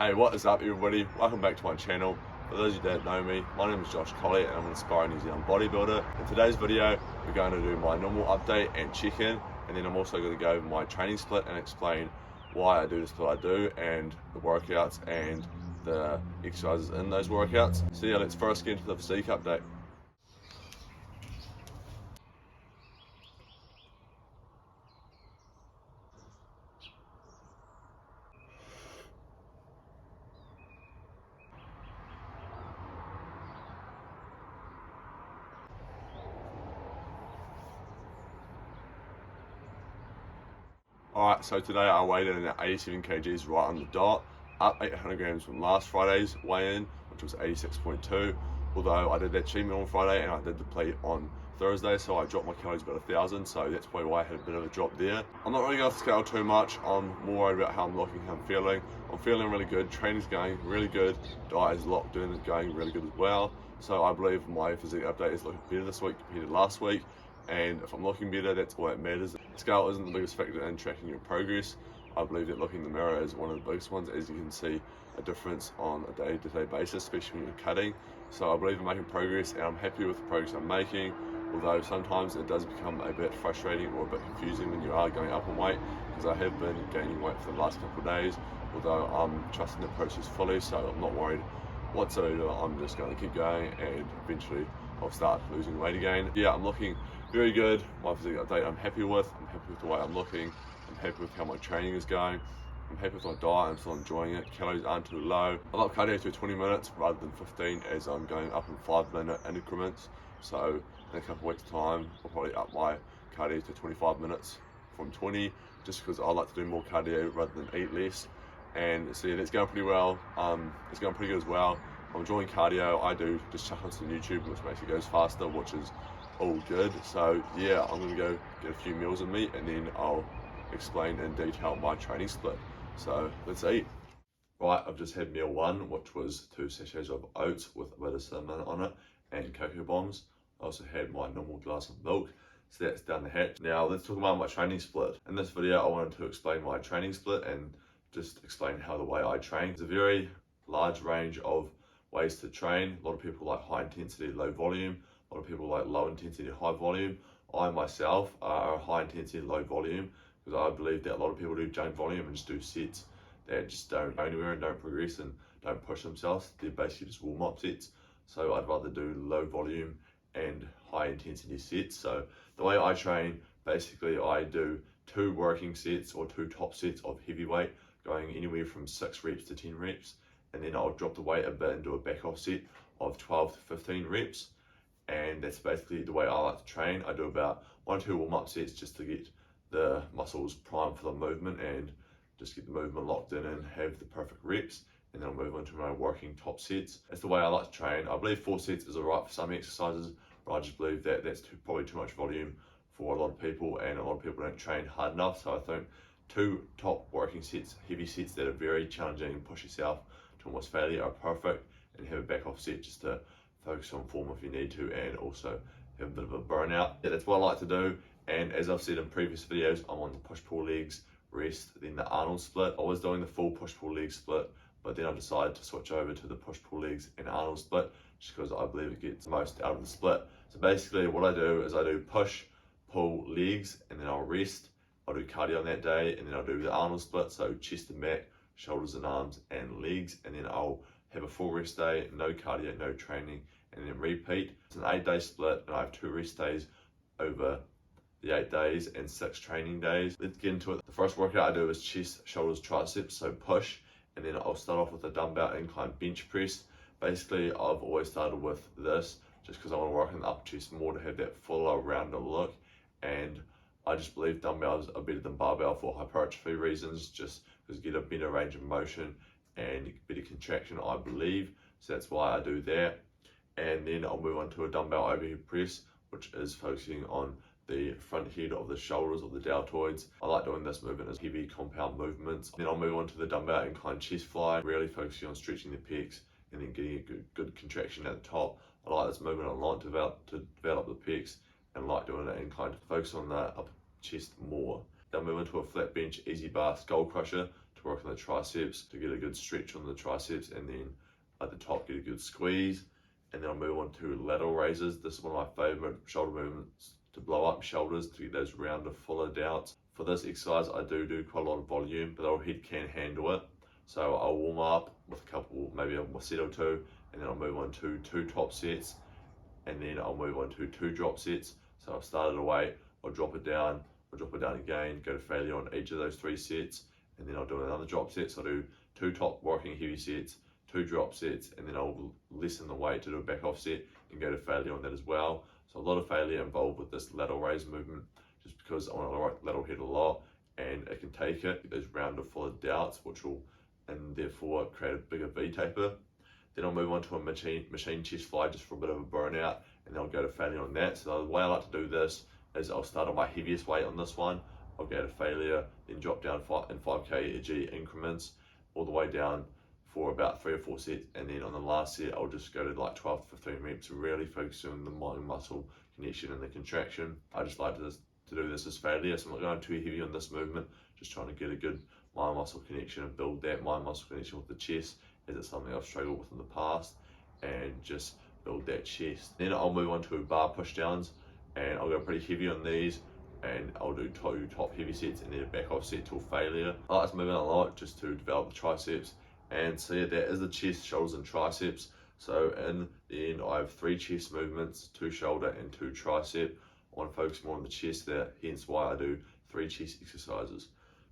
Hey, what is up everybody? Welcome back to my channel. For those of you that don't know me, my name is Josh Colley and I'm an aspiring New Zealand bodybuilder. In today's video, we're going to do my normal update and check-in, and then I'm also going to go over my training split and explain why I do the split I do and the workouts and the exercises in those workouts. So yeah, let's first get into the physique update. Alright, so today I weighed in at 87 kgs right on the dot, up 800 grams from last Friday's weigh-in, which was 86.2. Although I did that cheat meal on Friday and I did the plate on Thursday, so I dropped my calories about 1,000, so that's probably why I had a bit of a drop there. I'm not really going to scale too much. I'm more worried about how I'm looking, how I'm feeling. I'm feeling really good, training's going really good, diet is locked in, it's going really good as well. So I believe my physique update is looking better this week compared to last week. And if I'm looking better, that's all that matters. Scale isn't the biggest factor in tracking your progress. I believe that looking in the mirror is one of the biggest ones, as you can see a difference on a day-to-day basis, especially when you're cutting. So I believe I'm making progress and I'm happy with the progress I'm making, although sometimes it does become a bit frustrating or a bit confusing when you are going up in weight, because I have been gaining weight for the last couple of days, although I'm trusting the process fully, so I'm not worried whatsoever. I'm just going to keep going and eventually I'll start losing weight again. Yeah, I'm looking very good. My physique update I'm happy with. I'm happy with the way I'm looking. I'm happy with how my training is going. I'm happy with my diet. I'm still enjoying it. Calories aren't too low. I like cardio to 20 minutes rather than 15, as I'm going up in 5-minute increments. So in a couple of weeks time, I'll probably up my cardio to 25 minutes from 20, just because I like to do more cardio rather than eat less. And so yeah, that's going pretty well. It's going pretty good as well. I'm enjoying cardio. I do just chuck on some YouTube, which makes it goes faster, which is all good. So yeah, I'm gonna go get a few meals of meat and then I'll explain in detail my training split. So let's eat. Right, I've just had meal one, which was 2 sachets of oats with a bit of cinnamon on it and cocoa bombs. I also had my normal glass of milk, so that's down the hatch. Now let's talk about my training split. In this video, I wanted to explain my training split and just explain how the way I train. It's a very large range of ways to train. A lot of people like high intensity, low volume. A lot of people like low intensity, high volume. I myself are high intensity, low volume, because I believe that a lot of people do junk volume and just do sets that just don't go anywhere and don't progress and don't push themselves. They're basically just warm-up sets. So I'd rather do low volume and high intensity sets. So the way I train, basically I do 2 working sets or 2 top sets of heavyweight, going anywhere from 6 reps to 10 reps. And then I'll drop the weight a bit and do a back off set of 12 to 15 reps. And that's basically the way I like to train. I do about 1 or 2 warm-up sets just to get the muscles primed for the movement and just get the movement locked in and have the perfect reps. And then I'll move on to my working top sets. That's the way I like to train. I believe 4 sets is alright for some exercises, but I just believe that that's probably too much volume for a lot of people, and a lot of people don't train hard enough. So I think 2 top working sets, heavy sets that are very challenging and push yourself to almost failure are perfect, and have a back off set just to focus on form if you need to, and also have a bit of a burnout. Yeah, that's what I like to do. And as I've said in previous videos, I'm on the push-pull legs, rest, then the Arnold split. I was doing the full push-pull leg split, but then I decided to switch over to the push-pull legs and Arnold split, just because I believe it gets the most out of the split. So basically what I do is I do push, pull, legs, and then I'll rest. I'll do cardio on that day, and then I'll do the Arnold split, so chest and back, shoulders and arms and legs, and then I'll have a full rest day, no cardio, no training, and then repeat. It's an 8-day split, and I have 2 rest days over the 8 days and 6 training days. Let's get into it. The first workout I do is chest, shoulders, triceps, so push, and then I'll start off with a dumbbell incline bench press. Basically, I've always started with this just because I want to work on the upper chest more to have that fuller, rounder look, and I just believe dumbbells are better than barbell for hypertrophy reasons, just because you get a better range of motion and better contraction, I believe. So that's why I do that. And then I'll move on to a dumbbell overhead press, which is focusing on the front head of the shoulders of the deltoids. I like doing this movement as heavy compound movements. Then I'll move on to the dumbbell incline chest fly, really focusing on stretching the pecs and then getting a good contraction at the top. I like this movement a lot to develop the pecs, and like doing an incline to focus on the upper chest more. Then move into a flat bench easy bar skull crusher to work on the triceps, to get a good stretch on the triceps, and then at the top get a good squeeze. And then I'll move on to lateral raises. This is one of my favorite shoulder movements to blow up shoulders, to get those rounder, fuller delts. For this exercise, I do quite a lot of volume, but our head can handle it. So I'll warm up with a couple, maybe a set or two, and then I'll move on to 2 top sets, and then I'll move on to 2 drop sets. So I'll start at a weight, I'll drop it down again, go to failure on each of those 3 sets, and then I'll do another drop set. So I'll do 2 top working heavy sets, 2 drop sets, and then I'll lessen the weight to do a back off set and go to failure on that as well. So a lot of failure involved with this lateral raise movement, just because I want to work lateral head a lot, and it can take it, those rounder, fuller delts, which will, and therefore create a bigger V taper. Then I'll move on to a machine chest fly just for a bit of a burnout, and then I'll go to failure on that. So the way I like to do this is I'll start on my heaviest weight on this one, I'll go to failure, then drop down in 5 kg increments all the way down for about 3 or 4 sets, and then on the last set I'll just go to like 12 to 15 reps, really focusing on the mind muscle connection and the contraction. I just like to do this as failure, so I'm not going too heavy on this movement, just trying to get a good mind muscle connection and build that mind muscle connection with the chest, as it's something I've struggled with in the past, and just build that chest. Then I'll move on to bar push downs, and I'll go pretty heavy on these, and I'll do 2 top heavy sets and then a back off set till failure. I like this movement a lot just to develop the triceps. And so yeah, that is the chest, shoulders and triceps. So in the end, I have 3 chest movements, 2 shoulder and 2 tricep. I want to focus more on the chest there, hence why I do 3 chest exercises.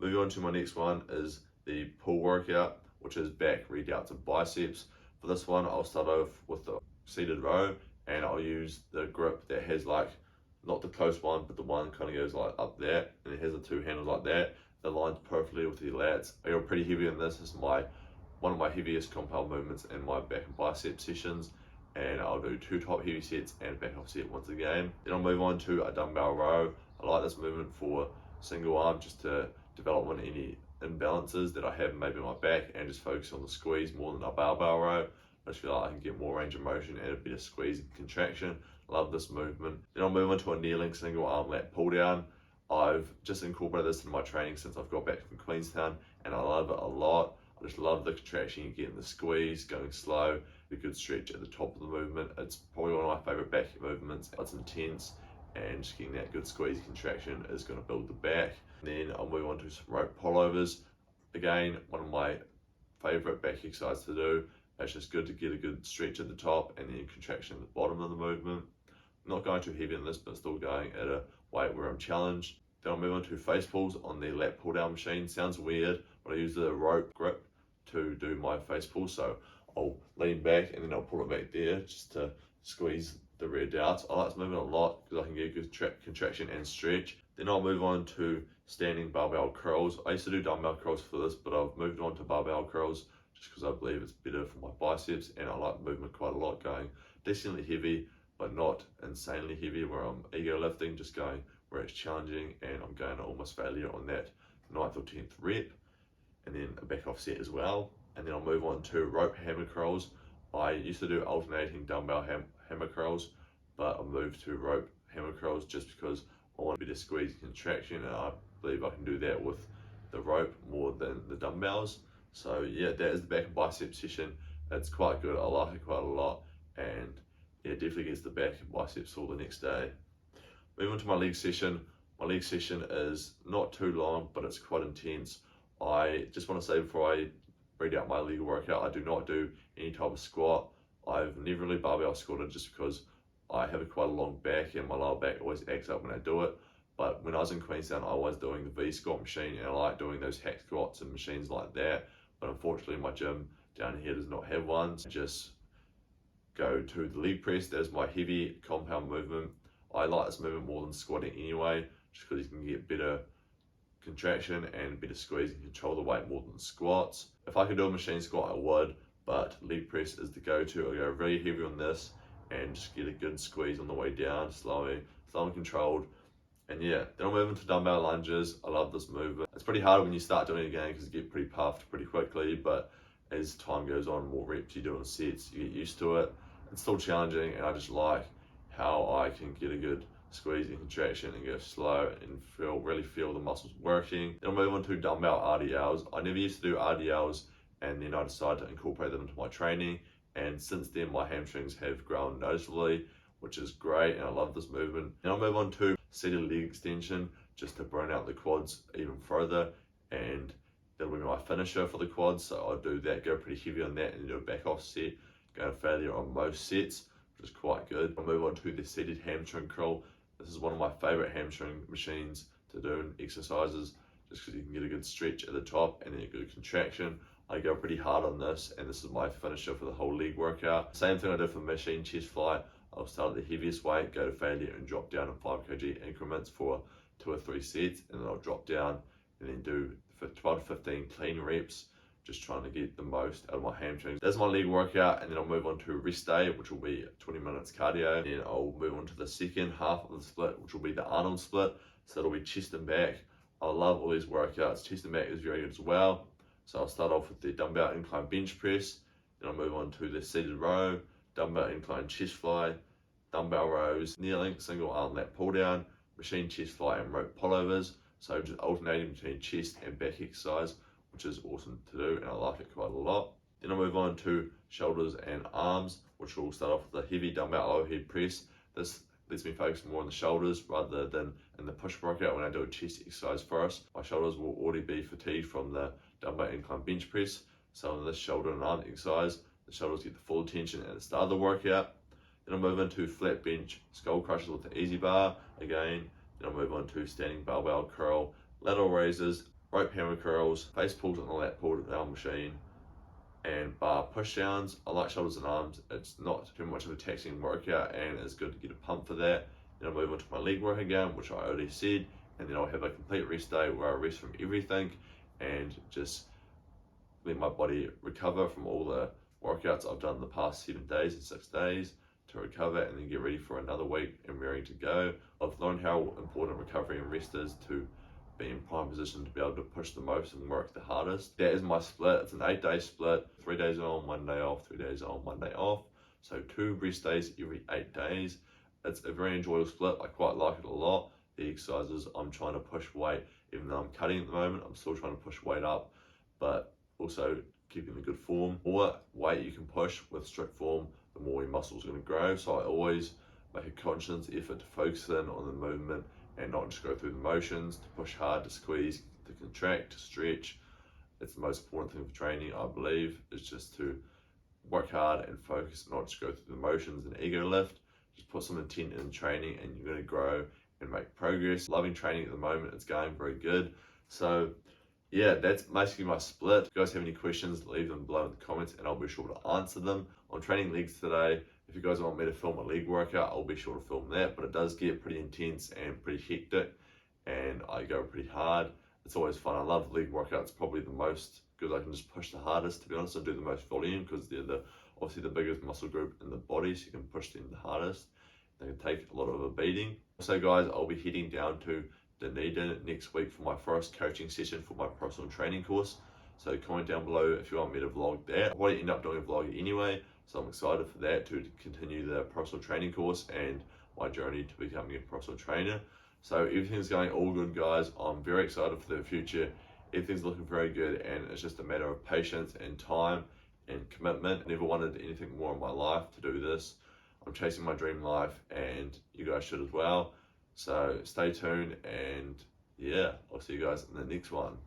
Moving on to my next one is the pull workout, which is back, redoubts and biceps. For this one, I'll start off with the seated row, and I'll use the grip that has like, not the close one, but the one kind of goes like up there, and it has the 2 handles like that. It aligns perfectly with the lats. I go pretty heavy on this. This is one of my heaviest compound movements in my back and bicep sessions, and I'll do 2 top heavy sets and back off set once again. Then I'll move on to a dumbbell row. I like this movement for single arm, just to develop on any imbalances that I have maybe in my back, and just focus on the squeeze more than a barbell row. I just feel like I can get more range of motion and a bit of squeeze and contraction. Love this movement. Then I'll move on to a kneeling single arm lat pull down. I've just incorporated this into my training since I've got back from Queenstown, and I love it a lot. I just love the contraction you get in the squeeze, going slow, a good stretch at the top of the movement. It's probably one of my favorite back movements. It's intense, and just getting that good squeeze contraction is going to build the back. And then I'll move on to some rope pullovers. Again, one of my favorite back exercises to do. It's just good to get a good stretch at the top and then contraction at the bottom of the movement. I'm not going too heavy in this, but still going at a weight where I'm challenged. Then I'll move on to face pulls on the lat pull down machine. Sounds weird, but I use the rope grip to do my face pull. So I'll lean back and then I'll pull it back there just to squeeze the rear delts. I like this movement a lot because I can get a good contraction and stretch. Then I'll move on to standing barbell curls. I used to do dumbbell curls for this, but I've moved on to barbell curls just because I believe it's better for my biceps, and I like the movement quite a lot, going decently heavy but not insanely heavy where I'm ego lifting, just going where it's challenging and I'm going to almost failure on that 9th or 10th rep, and then a back off set as well. And then I'll move on to rope hammer curls. I used to do alternating dumbbell hammer curls, but I'll move to rope hammer curls just because I want a bit of squeeze and contraction, and I believe I can do that with the rope more than the dumbbells. So yeah, that is the back and bicep session. It's quite good. I like it quite a lot, and yeah, definitely gets the back and biceps all the next day. Moving on to my leg session. My leg session is not too long, but it's quite intense. I just want to say before I read out my leg workout, I do not do any type of squat. I've never really barbell squatted just because I have quite a long back and my lower back always acts up when I do it. But when I was in Queenstown, I was doing the V squat machine, and I like doing those hack squats and machines like that. But unfortunately, my gym down here does not have one. So just go to the leg press. That's my heavy compound movement. I like this movement more than squatting anyway, just because you can get better contraction and a bit of squeeze and control the weight more than squats. If I could do a machine squat, I would, but leg press is the go-to. I go really heavy on this and just get a good squeeze on the way down, slow and controlled. And yeah, then I'll move into dumbbell lunges. I love this movement. It's pretty hard when you start doing it again because you get pretty puffed pretty quickly, but as time goes on, more reps you do in sets, you get used to it. It's still challenging, and I just like how I can get a good squeeze and contraction and go slow and really feel the muscles working. Then I'll move on to dumbbell RDLs. I never used to do RDLs, and then I decided to incorporate them into my training, and since then my hamstrings have grown noticeably, which is great, and I love this movement. Then I'll move on to seated leg extension, just to burn out the quads even further, and that'll be my finisher for the quads. So I'll do that, go pretty heavy on that, and do a back off set, go to failure on most sets, which is quite good. I'll move on to the seated hamstring curl. This is one of my favorite hamstring machines to do in exercises, just because you can get a good stretch at the top and then a good contraction. I go pretty hard on this, and this is my finisher for the whole leg workout. Same thing I do for machine chest fly. I'll start at the heaviest weight, go to failure, and drop down in 5 kg increments for 2 or 3 sets, and then I'll drop down and then do 12 to 15 clean reps, just trying to get the most out of my hamstrings. That's my leg workout, and then I'll move on to rest day, which will be 20 minutes cardio. Then I'll move on to the second half of the split, which will be the Arnold split. So it'll be chest and back. I love all these workouts. Chest and back is very good as well. So I'll start off with the dumbbell incline bench press. Then I'll move on to the seated row, dumbbell incline chest fly, dumbbell rows, kneeling, single arm lat pull down, machine chest fly, and rope pullovers. So just alternating between chest and back exercise, which is awesome to do, and I like it quite a lot. Then I'll move on to shoulders and arms, which will start off with a heavy dumbbell overhead press. This lets me focus more on the shoulders rather than in the push workout when I do a chest exercise first. My shoulders will already be fatigued from the dumbbell incline bench press. So in this shoulder and arm exercise, the shoulders get the full attention at the start of the workout. Then I'll move into flat bench skull crushers with the easy bar again. Then I'll move on to standing barbell curl, lateral raises, rope hammer curls, face pulls on the lat pull down machine, and bar push downs. I like shoulders and arms. It's not too much of a taxing workout, and it's good to get a pump for that. Then I'll move on to my leg work again, which I already said, and then I'll have a complete rest day where I rest from everything and just let my body recover from all the workouts I've done the past 7 days and 6 days to recover, and then get ready for another week and ready to go. I've learned how important recovery and rest is to be in prime position to be able to push the most and work the hardest. That is my split. It's an 8-day split, 3 days on, 1 day off, 3 days on, 1 day off. So 2 rest days every 8 days. It's a very enjoyable split. I quite like it a lot. The exercises, I'm trying to push weight, even though I'm cutting at the moment, I'm still trying to push weight up, but also keeping the good form. The more weight you can push with strict form, the more your muscles are going to grow. So I always make a conscious effort to focus in on the movement and not just go through the motions, to push hard, to squeeze, to contract, to stretch. It's the most important thing for training, I believe, is just to work hard and focus, not just go through the motions and ego lift. Just put some intent in training and you're going to grow and make progress. Loving training at the moment, it's going very good. So yeah, that's basically my split. If you guys have any questions, leave them below in the comments and I'll be sure to answer them. I'm training legs today. If you guys want me to film a leg workout, I'll be sure to film that, but it does get pretty intense and pretty hectic, and I go pretty hard. It's always fun. I love leg workouts, probably the most, because I can just push the hardest, to be honest. I do the most volume because they're obviously the biggest muscle group in the body, so you can push them the hardest. They can take a lot of a beating. So guys, I'll be heading down to Dunedin next week for my first coaching session for my personal training course. So comment down below if you want me to vlog that. I'll probably end up doing a vlog anyway, so I'm excited for that, to continue the personal training course and my journey to becoming a personal trainer. So everything's going all good, guys. I'm very excited for the future. Everything's looking very good, and it's just a matter of patience and time and commitment. I never wanted anything more in my life to do this. I'm chasing my dream life, and you guys should as well. So stay tuned, and yeah, I'll see you guys in the next one.